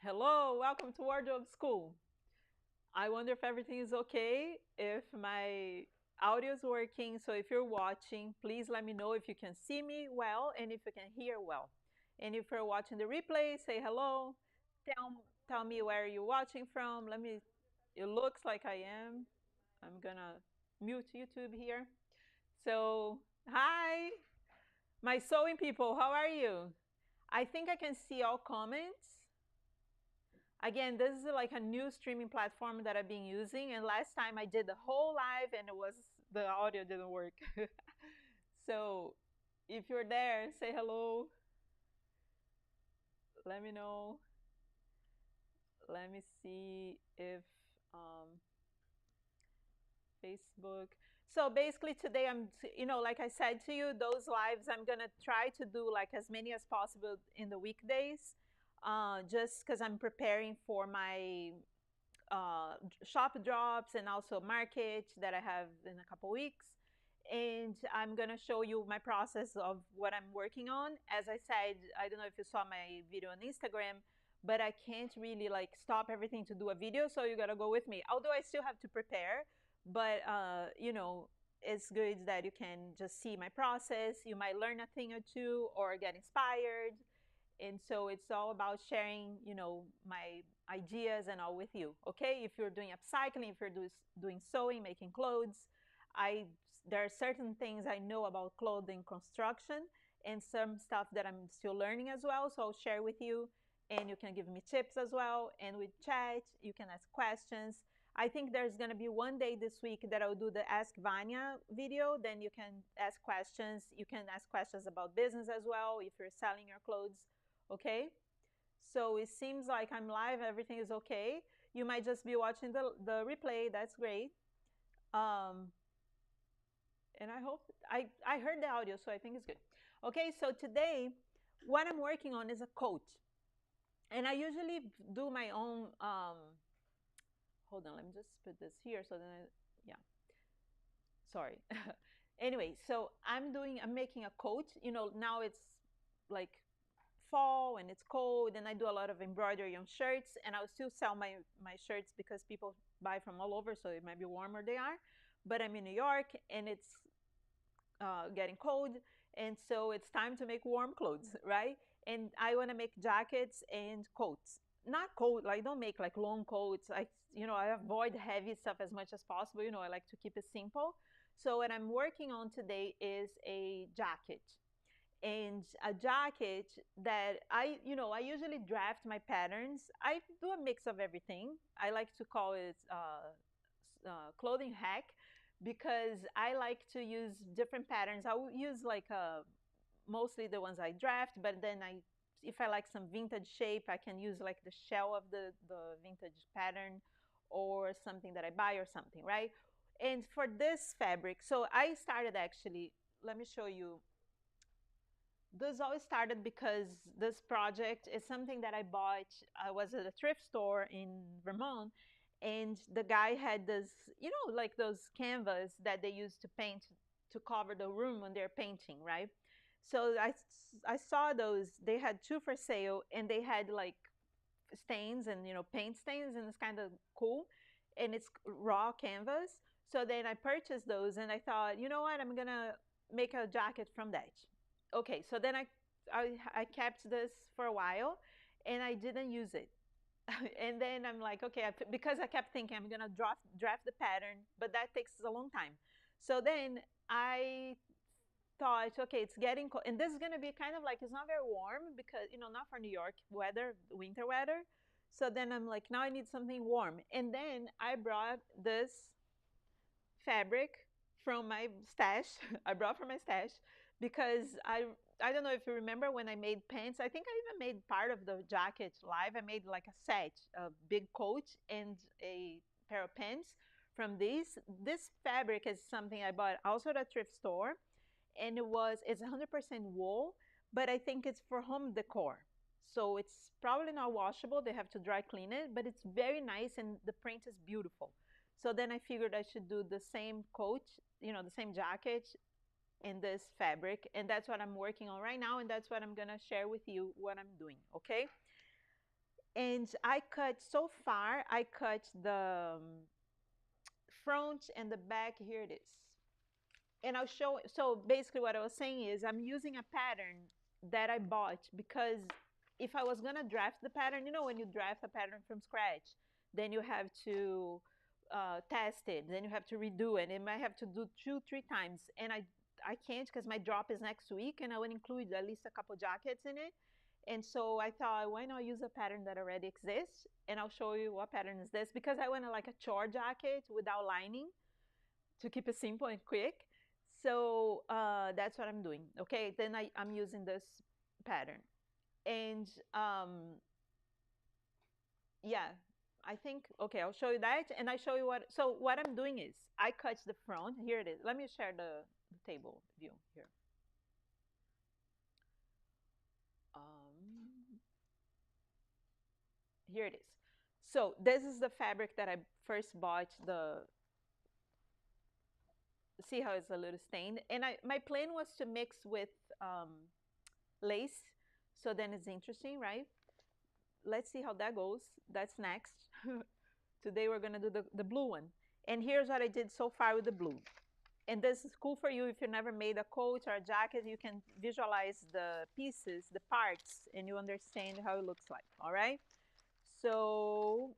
Hello, welcome to Wardrobe School. I wonder if everything is okay, if my audio is working. So if you're watching, please let me know if you can see me well and if you can hear well. And if you're watching the replay, say hello. Tell me where you're watching from. It looks like I am. I'm gonna mute YouTube here. So, hi, my sewing people, how are you? I think I can see all comments. Again, this is like a new streaming platform that I've been using, and last time I did the whole live and the audio didn't work. So if you're there, say hello. Let me know. Let me see if um, Facebook. So basically today like I said to you, those lives I'm gonna try to do like as many as possible in the weekdays, just because I'm preparing for my shop drops and also market that I have in a couple weeks. And I'm going to show you my process of what I'm working on. As I said, I don't know if you saw my video on Instagram, but I can't really like stop everything to do a video. So you got to go with me. Although I still have to prepare, but it's good that you can just see my process. You might learn a thing or two or get inspired, and so it's all about sharing my ideas and all with you. Okay, if you're doing upcycling, if you're doing sewing, making clothes, I there are certain things I know about clothing construction and some stuff that I'm still learning as well, so I'll share with you, and you can give me tips as well, and with chat you can ask questions. I think there's going to be one day this week that I'll do the Ask Vania video. Then you can ask questions. You can ask questions about business as well if you're selling your clothes. Okay, so it seems like I'm live, everything is okay. You might just be watching the replay. That's great. um and I hope I heard the audio, so I think it's good. Okay, so today what I'm working on is a coat, and I usually do my own. Hold on, let me just put this here so then yeah, sorry. Anyway, so I'm making a coat. Now it's like fall and it's cold, and I do a lot of embroidery on shirts, and I'll still sell my shirts because people buy from all over, so it might be warmer they are. But I'm in New York and it's getting cold, and so it's time to make warm clothes, right? And I want to make jackets and coats. Not coat, like, I don't make like long coats. I avoid heavy stuff as much as possible. I like to keep it simple. So what I'm working on today is a jacket, and a jacket that I usually draft my patterns. I do a mix of everything. I like to call it clothing hack, because I like to use different patterns. I will use like mostly the ones I draft, but then if I like some vintage shape, I can use like the shell of the vintage pattern, or something that I buy or something, right? And for this fabric, so I started actually, let me show you. This always started because this project is something that I bought. I was at a thrift store in Vermont, and the guy had this, like those canvas that they use to paint, to cover the room when they're painting, right? So I saw those. They had two for sale, and they had like stains and paint stains, and it's kind of cool, and it's raw canvas. So then I purchased those, and I thought, you know what, I'm gonna make a jacket from that. Okay, so then I kept this for a while, and I didn't use it. And then I'm like, okay, because I kept thinking I'm gonna draft the pattern, but that takes a long time. So then I thought, okay, it's getting cold, and this is gonna be kind of like, it's not very warm, because not for New York weather, winter weather. So then I'm like, now I need something warm, and then I brought this fabric from my stash. I brought from my stash because I don't know if you remember when I made pants. I think I even made part of the jacket live. I made like a set, a big coat and a pair of pants from this. This fabric is something I bought also at a thrift store, and it's 100% wool, but I think it's for home decor. So it's probably not washable. They have to dry clean it, but it's very nice and the print is beautiful. So then I figured I should do the same coat, the same jacket in this fabric, and that's what I'm working on right now, and that's what I'm gonna share with you what I'm doing. Okay. And I cut, so far, I cut the front and the back. Here it is. And I'll show, so basically what I was saying is I'm using a pattern that I bought because if I was gonna draft the pattern, you know, when you draft a pattern from scratch, then you have to test it, then you have to redo it. And I have to do 2, 3 times, and I can't because my drop is next week, and I would include at least a couple jackets in it. And so I thought, why not use a pattern that already exists? And I'll show you what pattern is this because I wanted like a chore jacket without lining to keep it simple and quick. So that's what I'm doing. Okay, then I'm using this pattern. And yeah, I think, okay, I'll show you that. And I show you what, so what I'm doing is I cut the front. Here it is. Let me share the table view here. Here it is. So this is the fabric that I first bought. The See how it's a little stained, and my plan was to mix with lace, so then it's interesting, right? Let's see how that goes. That's next. Today we're gonna do the blue one, and here's what I did so far with the blue. And this is cool for you if you never made a coat or a jacket. You can visualize the pieces, the parts, and you understand how it looks like. All right. So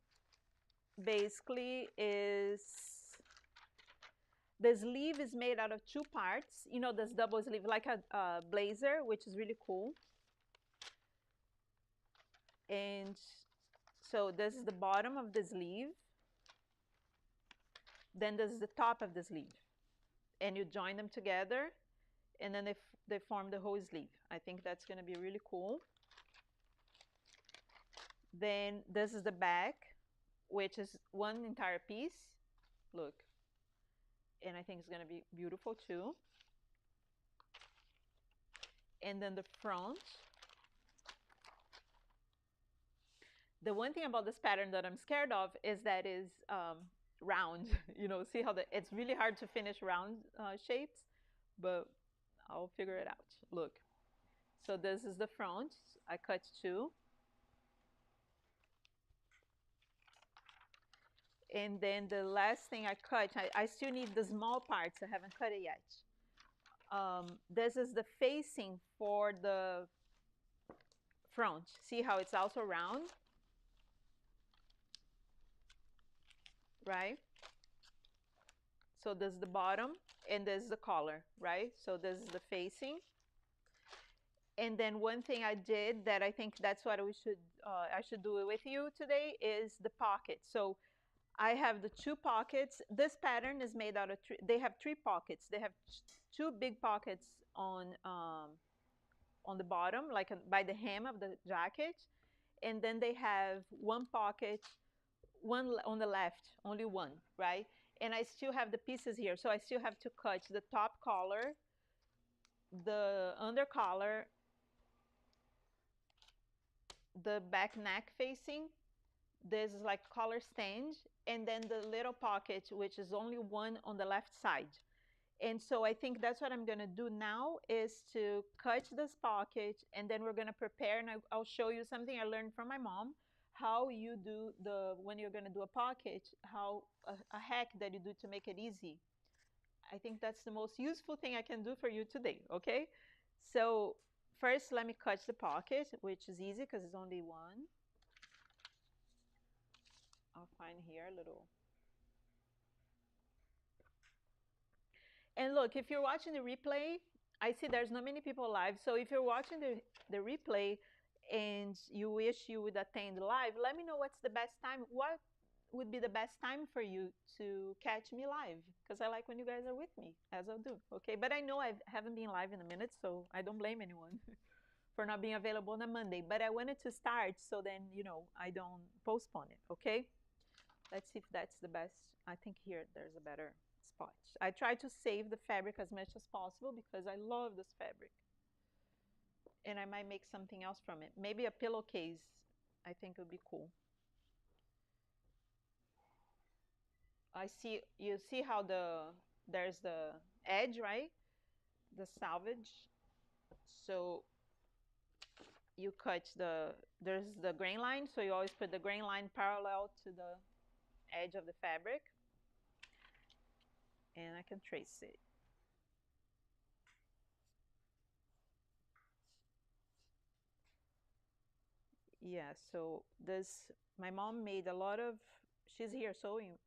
basically, is the sleeve is made out of 2 parts. You know, this double sleeve, like a blazer, which is really cool. And so this is the bottom of the sleeve. Then this is the top of the sleeve. And you join them together, and then they form the whole sleeve. I think that's going to be really cool. Then this is the back, which is one entire piece. Look. And I think it's going to be beautiful too. And then the front. The one thing about this pattern that I'm scared of is that is round. You know, see how it's really hard to finish round shapes, but I'll figure it out. Look. So this is the front. I cut 2. And then the last thing I cut, I still need the small parts. I haven't cut it yet. This is the facing for the front. See how it's also round? Right? So this is the bottom, and this is the collar, right? So this is the facing. And then one thing I did that I think that's what I should do it with you today is the pocket. So I have the 2 pockets. This pattern is made out of they have 3 pockets. They have 2 big pockets on the bottom, like by the hem of the jacket. And then they have 1 pocket, one on the left, only 1, right? And I still have the pieces here. So I still have to cut the top collar, the under collar, the back neck facing. This is like collar stand, and then the little pocket, which is only 1 on the left side. And so I think that's what I'm going to do now is to cut this pocket, and then we're going to prepare, and I'll show you something I learned from my mom, how you do when you're going to do a pocket, how a hack that you do to make it easy. I think that's the most useful thing I can do for you today, okay? So first, let me cut the pocket, which is easy because it's only 1. I'll find here a little. And look, if you're watching the replay, I see there's not many people live. So if you're watching the replay and you wish you would attend live, let me know what's the best time. What would be the best time for you to catch me live? Because I like when you guys are with me, as I do. Okay, but I know I haven't been live in a minute, so I don't blame anyone for not being available on a Monday. But I wanted to start so then, you know, I don't postpone it. Okay. Let's see if that's the best. I think here there's a better spot. I try to save the fabric as much as possible because I love this fabric. And I might make something else from it. Maybe a pillowcase. I think would be cool. You see how there's the edge, right? The salvage. So you cut there's the grain line, so you always put the grain line parallel to the edge of the fabric, and I can trace it. Yeah, so this, my mom made a lot of, she's here sewing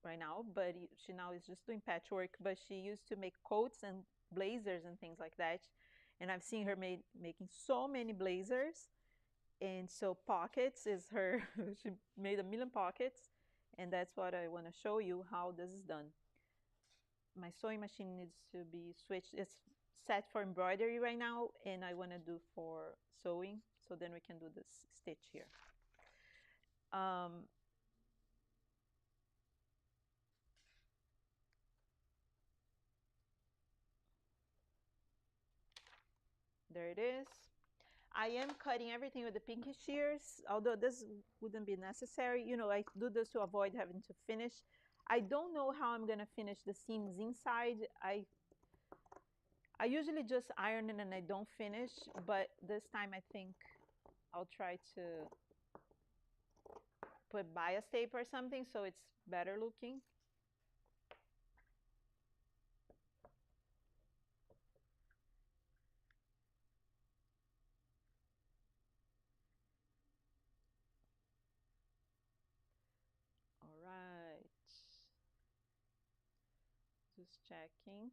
right now, but she now is just doing patchwork, but she used to make coats and blazers and things like that. And I've seen her making so many blazers. And so pockets is her, she made a million pockets. And that's what I want to show you how this is done. My sewing machine needs to be switched. It's set for embroidery right now, and I want to do for sewing. So then we can do this stitch here. Um, there it is. I am cutting everything with the pinky shears, although this wouldn't be necessary. You know, I do this to avoid having to finish. I don't know how I'm gonna finish the seams inside. I usually just iron it and I don't finish, but this time I think I'll try to put bias tape or something so it's better looking. All right. Just checking.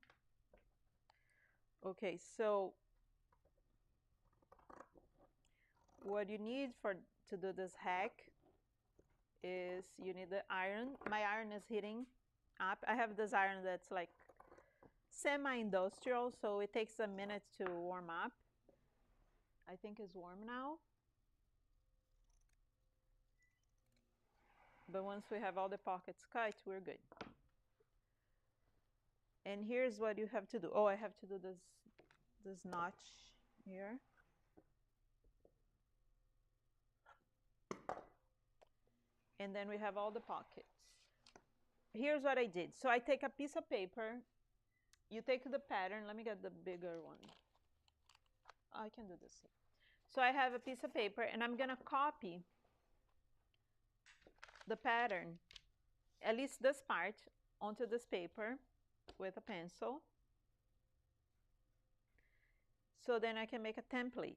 Okay, so what you need for to do this hack is you need the iron. My iron is heating up. I have this iron that's like semi-industrial, so it takes a minute to warm up. I think it's warm now. But once we have all the pockets cut, we're good. And here's what you have to do. Oh, I have to do this notch here. And then we have all the pockets. Here's what I did. So I take a piece of paper. You take the pattern. Let me get the bigger one. Oh, I can do this here. So I have a piece of paper, and I'm going to copy the pattern, at least this part, onto this paper with a pencil. So then I can make a template.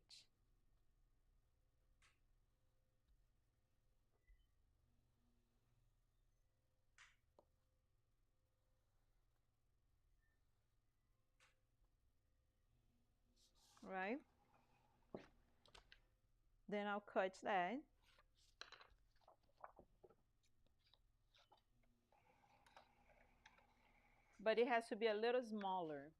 Right? Then I'll cut that. But it has to be a little smaller.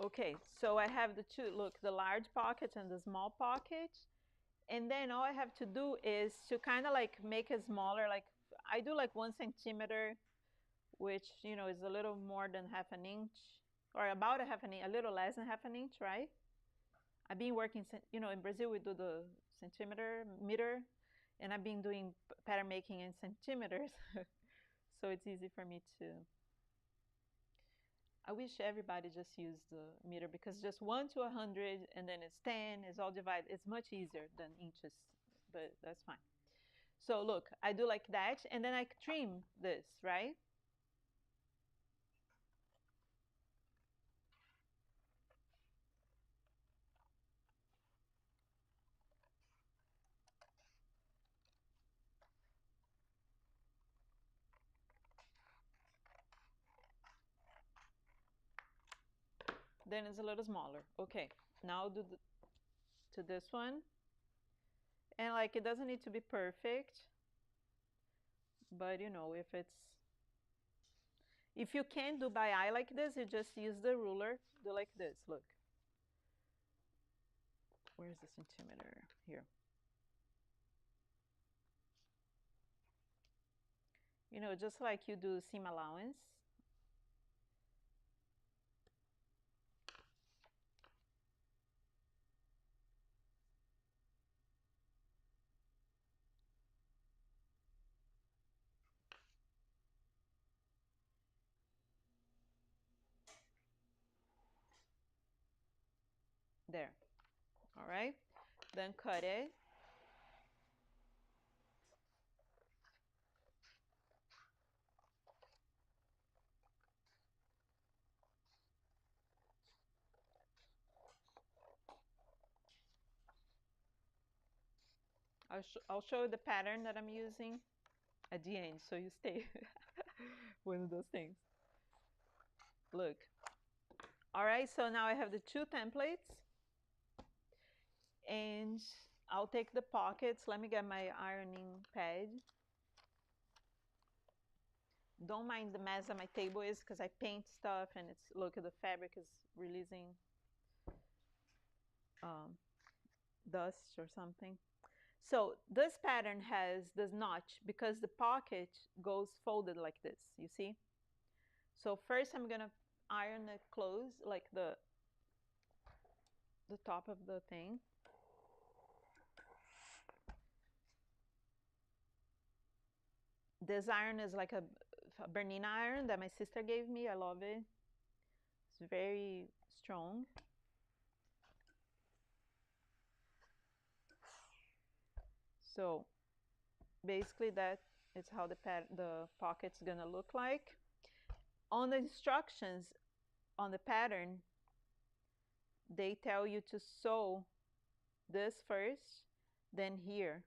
Okay, so I have the two, look, the large pockets and the small pockets. And then all I have to do is to kind of like make it smaller. Like I do like 1 centimeter, which, you know, is a little more than half an inch, or about a half an inch, a little less than half an inch, right? I've been working, you know, in Brazil we do the centimeter, meter, and I've been doing pattern making in centimeters. So it's easy for me to, I wish everybody just used the meter because just 1 to 100 and then it's 10, it's all divided. It's much easier than inches, but that's fine. So look, I do like that, and then I trim this, right? Then it's a little smaller. Okay, now do to this one. And like it doesn't need to be perfect, but you know, if you can't do by eye like this, you just use the ruler, do like this, look. Where's the centimeter? Here. just like you do seam allowance. There. All right. Then cut it. I'll show you the pattern that I'm using at the end, so you stay one of those things. Look. All right, so now I have the two templates, and I'll take the pockets. Let me get my ironing pad. Don't mind the mess that my table is because I paint stuff and look at the fabric is releasing um, dust or something. So this pattern has this notch because the pocket goes folded like this, you see? So first I'm gonna iron it close, like the top of the thing. This iron is like a Bernina iron that my sister gave me. I love it. It's very strong. So basically that is how the pocket's gonna look like. On the instructions on the pattern, they tell you to sew this first, then here,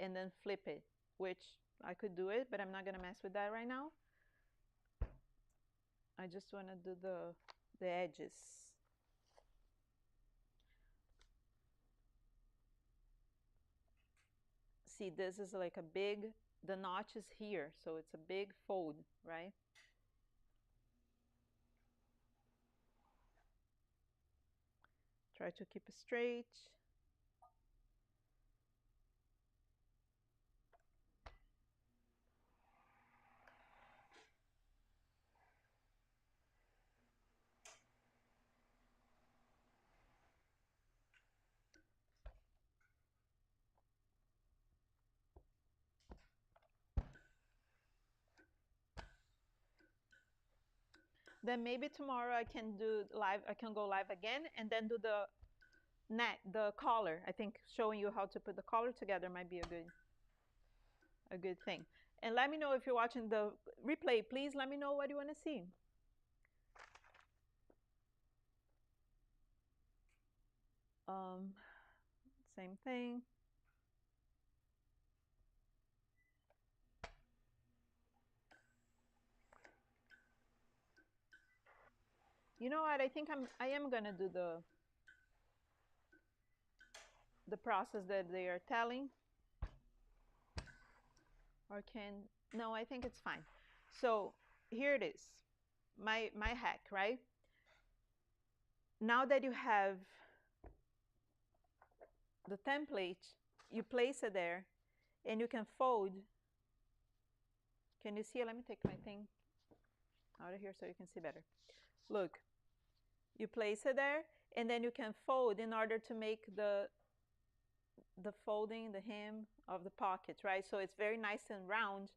and then flip it, which I could do it, but I'm not gonna mess with that right now. I just wanna do the edges. See, this is like a big, the notch is here, so it's a big fold, right? Try to keep it straight. Then maybe tomorrow I can do live, I can go live again and then do the the collar. I think showing you how to put the collar together might be a good thing. And let me know if you're watching the replay. Please let me know what you want to see. Same thing. You know what? I think I am gonna do the process that they are telling. Or no, I think it's fine. So here it is, my hack, right? Now that you have the template, you place it there, and you can fold. Can you see it? Let me take my thing out of here so you can see better. Look, you place it there, and then you can fold in order to make the folding, the hem of the pocket, right? So it's very nice and round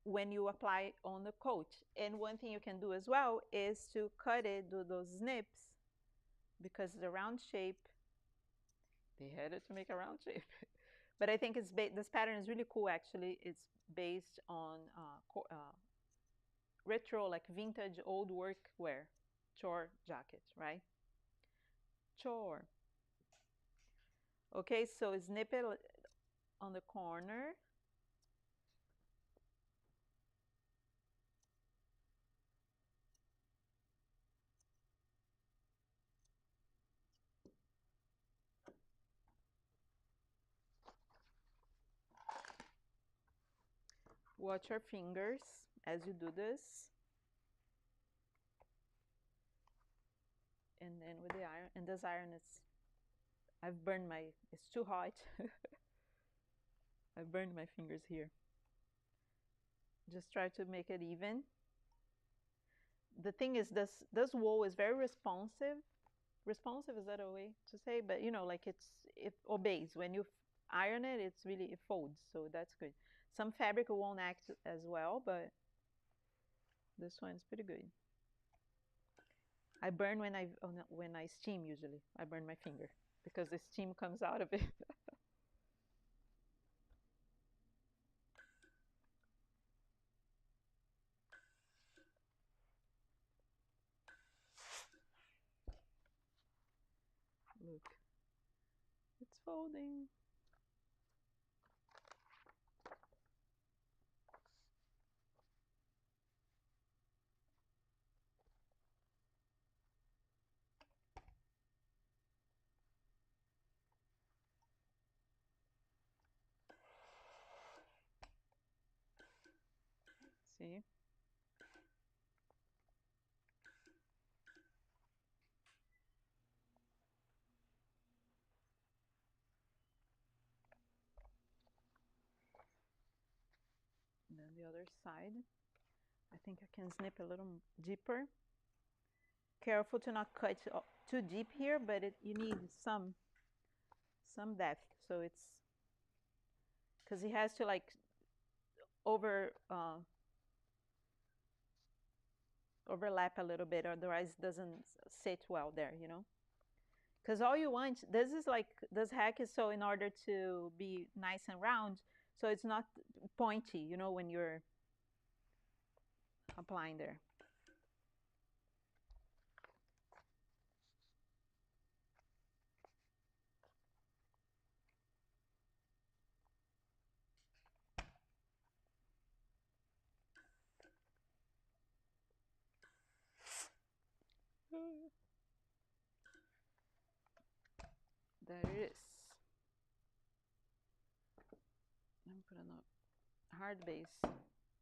when you apply on the coat. And one thing you can do as well is to cut it, do those snips, because the round shape, they had it to make a round shape. But I think this pattern is really cool, actually. It's based on retro, like vintage old workwear, chore jacket, right? Chore. Okay, so snip it on the corner. Watch your fingers as you do this. And then with the iron, and this iron is, I've burned it's too hot. I've burned my fingers here. Just try to make it even. The thing is, this wool is very responsive. Responsive, is that a way to say? But you know, like it obeys. When you iron it, it folds, so that's good. Some fabric won't act as well, but this one's pretty good. I burn when when I steam. Usually, I burn my finger because the steam comes out of it. Look, it's folding. See? And then the other side. I think I can snip a little deeper. Careful to not cut too deep here, but you need some depth. So it's because it has to like over overlap a little bit, otherwise it doesn't sit well there, you know. Because all you want, this is like this hack is so in order to be nice and round, so it's not pointy, you know, when you're applying there. There it is. I'm putting a hard base.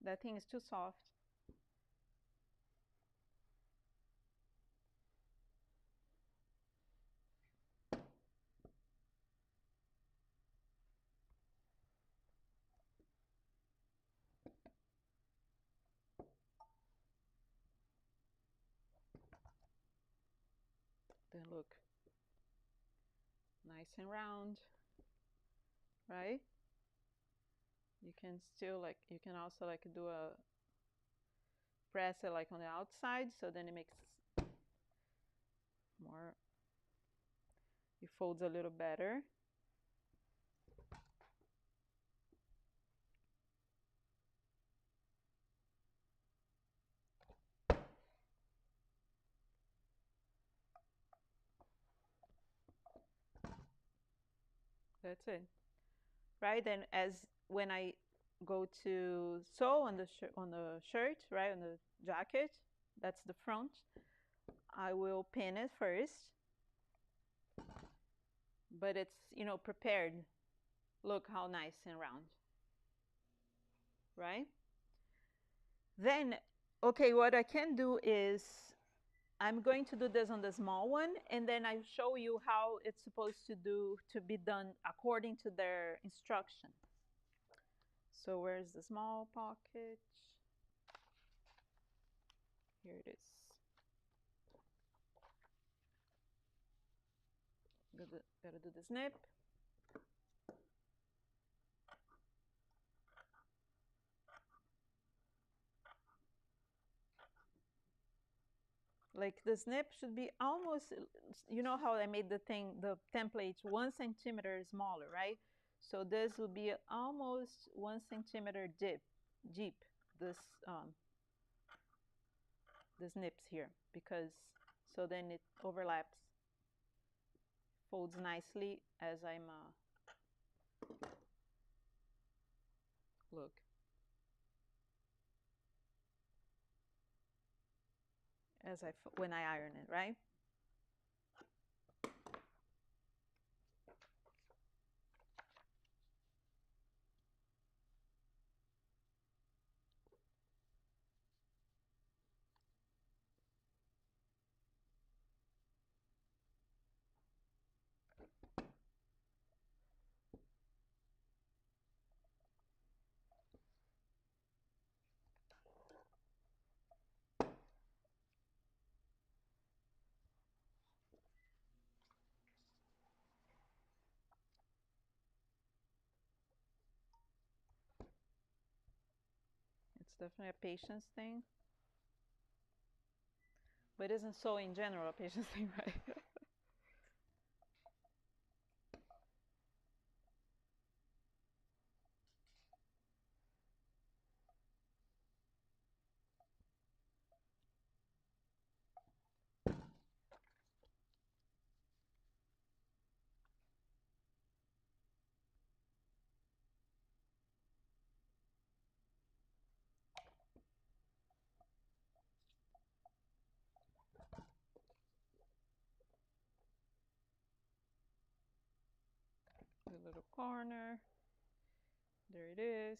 That thing is too soft. Then look, nice and round, right? You can still like, you can also like do a press it like on the outside, so then it makes more, it folds a little better. That's it, right? Then as when I go to sew on the shirt, right, on the jacket, that's the front. I will pin it first, but it's, you know, prepared. Look how nice and round, right? Then, okay, what I can do is I'm going to do this on the small one, and then I show you how it's supposed to be done according to their instruction. So where's the small pocket? Here it is. Gotta do the snip. Like the snip should be almost, you know how I made the template 1 centimeter smaller, right? So this will be almost 1 centimeter deep, this the snips here, because so then it overlaps, folds nicely as I'm look, as when I iron it, right? definitely a patience thing. But isn't so in general a patience thing, right? The little corner. There it is.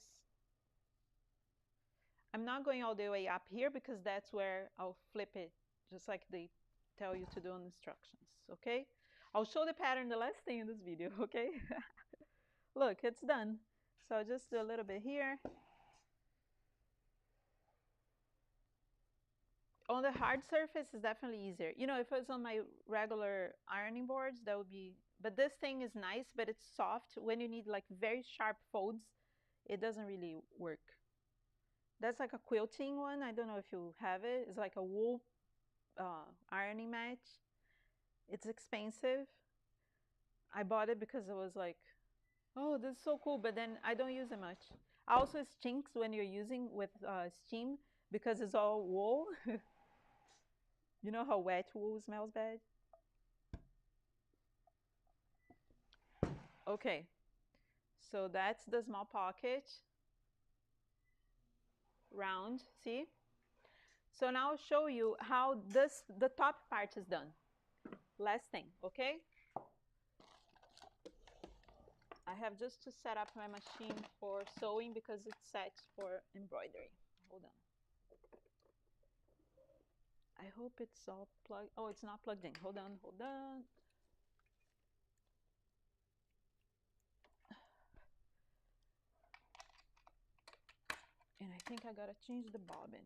I'm not going all the way up here because that's where I'll flip it, just like they tell you to do in instructions, okay? I'll show the pattern the last thing in this video, okay? Look, it's done. So I'll just do a little bit here. On the hard surface, it's definitely easier. You know, if it was on my regular ironing boards, that would be, but this thing is nice, but it's soft. When you need like very sharp folds, it doesn't really work. That's like a quilting one. I don't know if you have it. It's like a wool ironing mat. It's expensive. I bought it because it was like, oh, this is so cool, but then I don't use it much. Also, it stinks when you're using with steam because it's all wool. You know how wet wool smells bad? Okay, so that's the small pocket, round, see? So now I'll show you how the top part is done. Last thing, okay? I have just to set up my machine for sewing because it's set for embroidery. Hold on. I hope it's all plugged. Oh, it's not plugged in. Hold on, hold on. And I think I gotta change the bobbin.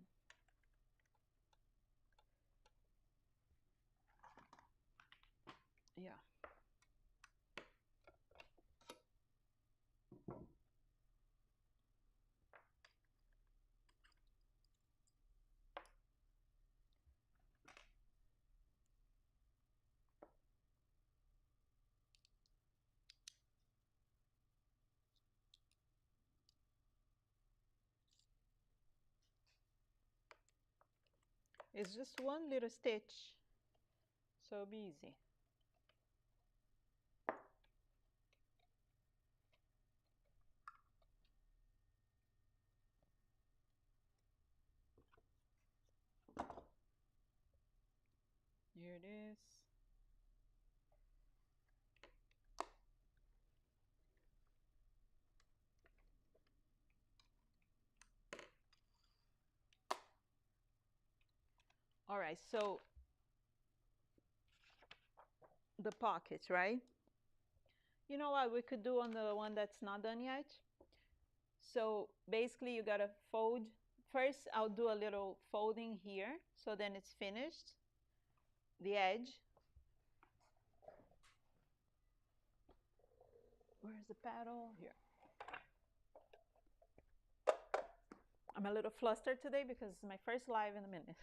Yeah. It's just one little stitch, so it'll be easy. Here it is. All right, so the pockets, right? You know what we could do on the one that's not done yet? So basically you gotta fold. First, I'll do a little folding here, so then it's finished. The edge. Where's the paddle? Here. I'm a little flustered today because it's my first live in a minute.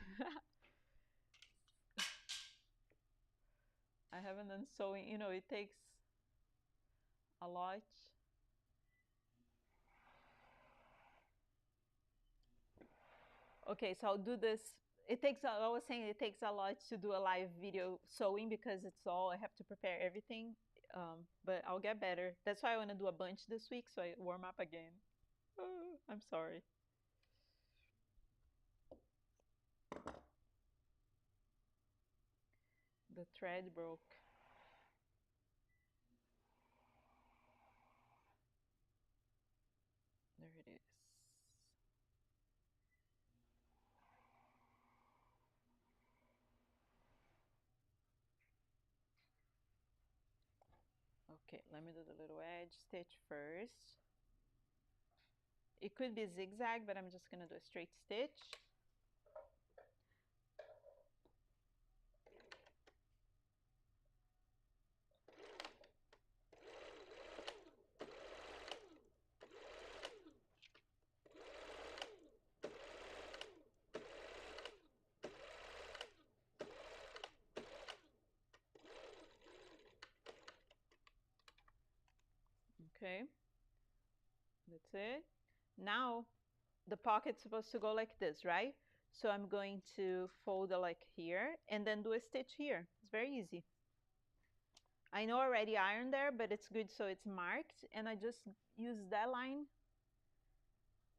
I haven't done sewing, you know, it takes a lot. Okay, so I'll do this. It takes, I was saying it takes a lot to do a live video sewing because it's all, I have to prepare everything. But I'll get better. That's why I want to do a bunch this week so I warm up again. Oh, I'm sorry. The thread broke. There it is. Okay, let me do the little edge stitch first. It could be zigzag, but I'm just gonna do a straight stitch. That's it. Now the pocket's supposed to go like this, right? So I'm going to fold it like here and then do a stitch here. It's very easy. I know I already ironed there, but it's good so it's marked, and I just use that line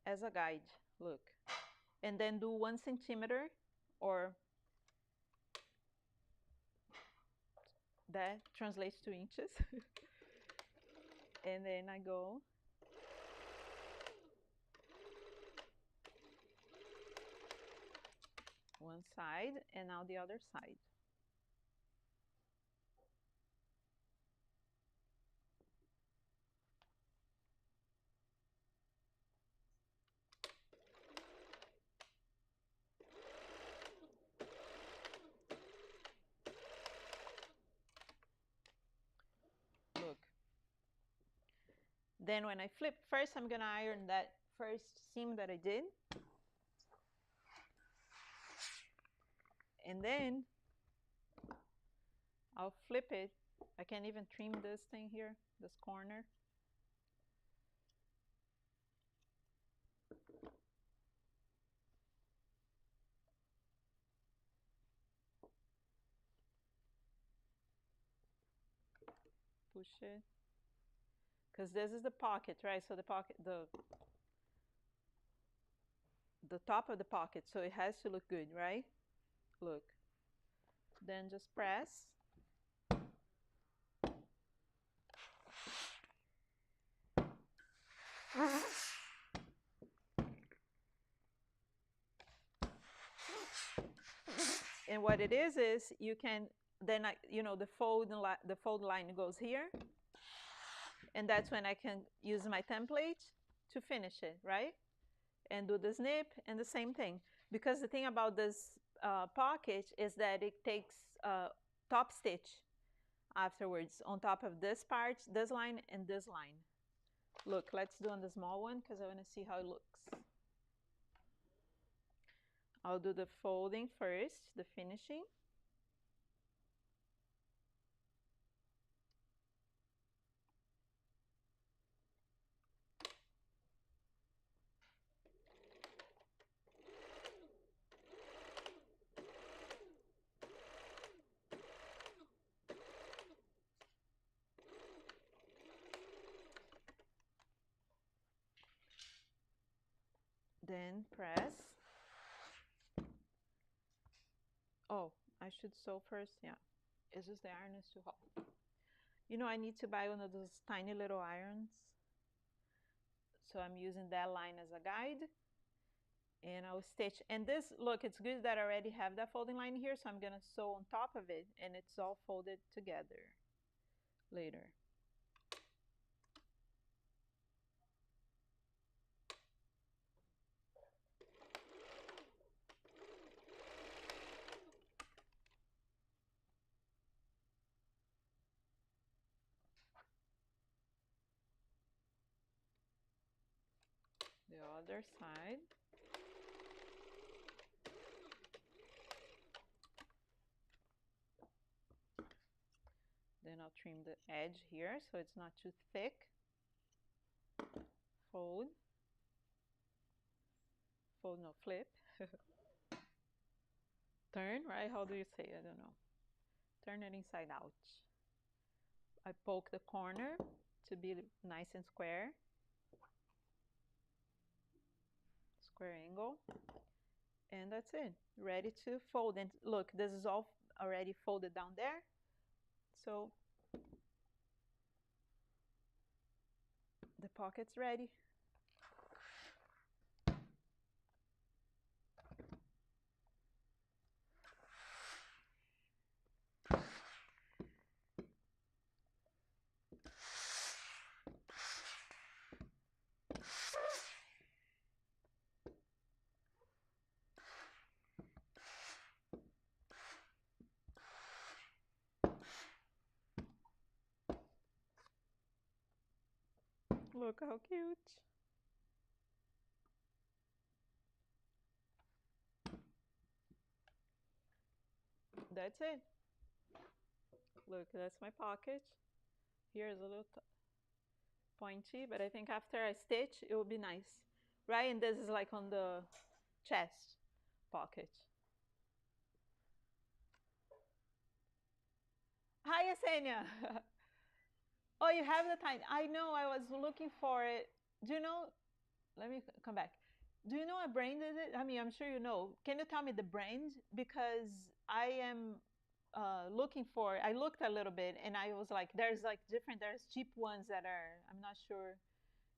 as a guide. Look. And then do 1 centimeter, or that translates to inches. And then I go one side and now the other side. Look. Then when I flip, first I'm gonna iron that first seam that I did. And then I'll flip it. I can't even trim this thing here, this corner. Push it. Because this is the pocket, right? So the pocket, the top of the pocket, so it has to look good, right? Look. Then just press. And what it is you can then the fold line goes here, and that's when I can use my template to finish it, right? And do the snip and the same thing, because the thing about this pocket is that it takes top stitch afterwards on top of this part, this line and this line. Look, let's do on the small one because I want to see how it looks. I'll do the folding first, the finishing. Then press. Oh, I should sew first, yeah. It's just the iron is too hot. I need to buy one of those tiny little irons. So I'm using that line as a guide. And I'll stitch. And this, look, it's good that I already have that folding line here, so I'm going to sew on top of it, and it's all folded together later. The other side. Then I'll trim the edge here so it's not too thick. Fold. Fold, no, flip. Turn, right? How do you say? I don't know. Turn it inside out. I poke the corner to be nice and square. Square angle. And that's it. Ready to fold. And look, this is all already folded down there. So the pocket's ready. Look how cute. That's it. Look, that's my pocket. Here's a little pointy, but I think after I stitch, it will be nice, right? And this is like on the chest pocket. Hi, Yesenia. Oh, you have the time. I know. I was looking for it. Do you know? Let me come back. Do you know what brand is it? I mean, I'm sure you know. Can you tell me the brand? Because I am looking for. I looked a little bit, and I was like, there's like different. There's cheap ones that are. I'm not sure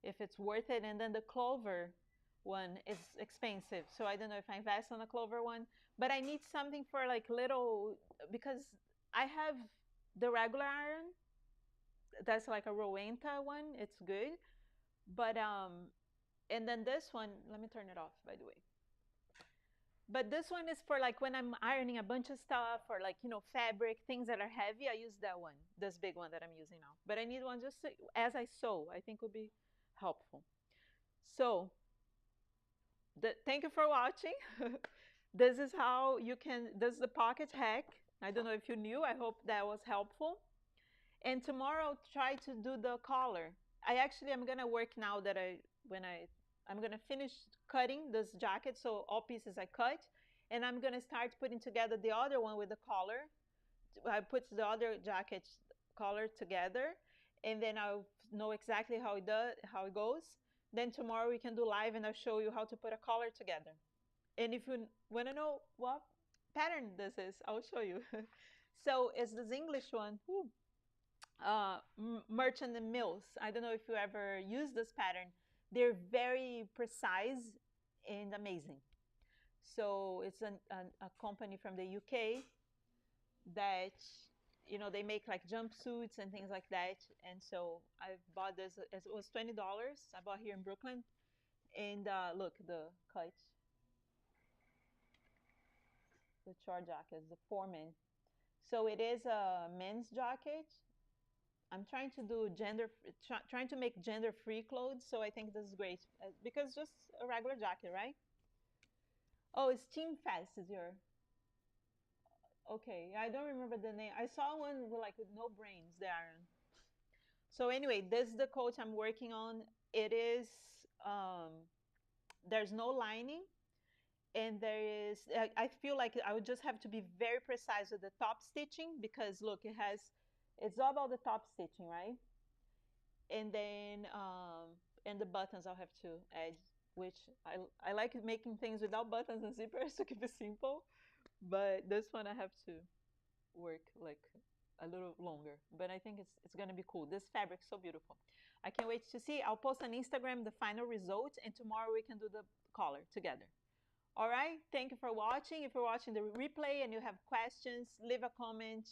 if it's worth it. And then the clover one is expensive. So I don't know if I invest on the clover one. But I need something for like little because I have the regular iron. That's like a Rowenta one. It's good. But and then this one, let me turn it off by the way. But this one is for like when I'm ironing a bunch of stuff or like, fabric, things that are heavy. I use that one, this big one that I'm using now. But I need one just to, as I sew, I think would be helpful. So thank you for watching. This is how you can, this is the pocket hack. I don't know if you knew, I hope that was helpful. And tomorrow, try to do the collar. I'm gonna work now that I'm gonna finish cutting this jacket. So all pieces I cut, and I'm gonna start putting together the other one with the collar. I put the other jacket collar together, and then I'll know exactly how it goes. Then tomorrow we can do live, and I'll show you how to put a collar together. And if you want to know what pattern this is, I'll show you. So it's this English one. Woo. Merchant and Mills. I don't know if you ever use this pattern. They're very precise and amazing. So it's a company from the UK that they make like jumpsuits and things like that. And so I bought this. It was $20. I bought here in Brooklyn. And look, the cut, the short jacket, the foreman. So it is a men's jacket. I'm trying to do trying to make gender-free clothes. So I think this is great because just a regular jacket, right? Oh, it's Team Fest is your. Okay, I don't remember the name. I saw one with no brains, the iron. So anyway, this is the coat I'm working on. It is there's no lining, and there is. I feel like I would just have to be very precise with the top stitching because look, it's all about the top stitching, right? And then and the buttons I'll have to add, which I like making things without buttons and zippers to keep it simple. But this one I have to work like a little longer. But I think it's gonna be cool. This fabric's so beautiful. I can't wait to see. I'll post on Instagram the final results, and tomorrow we can do the collar together. All right. Thank you for watching. If you're watching the replay and you have questions, leave a comment.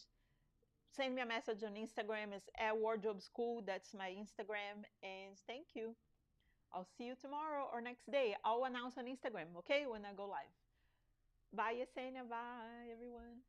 Send me a message on Instagram. It's at Wardrobe School. That's my Instagram. And thank you. I'll see you tomorrow or next day. I'll announce on Instagram, okay, when I go live. Bye, Yesenia. Bye, everyone.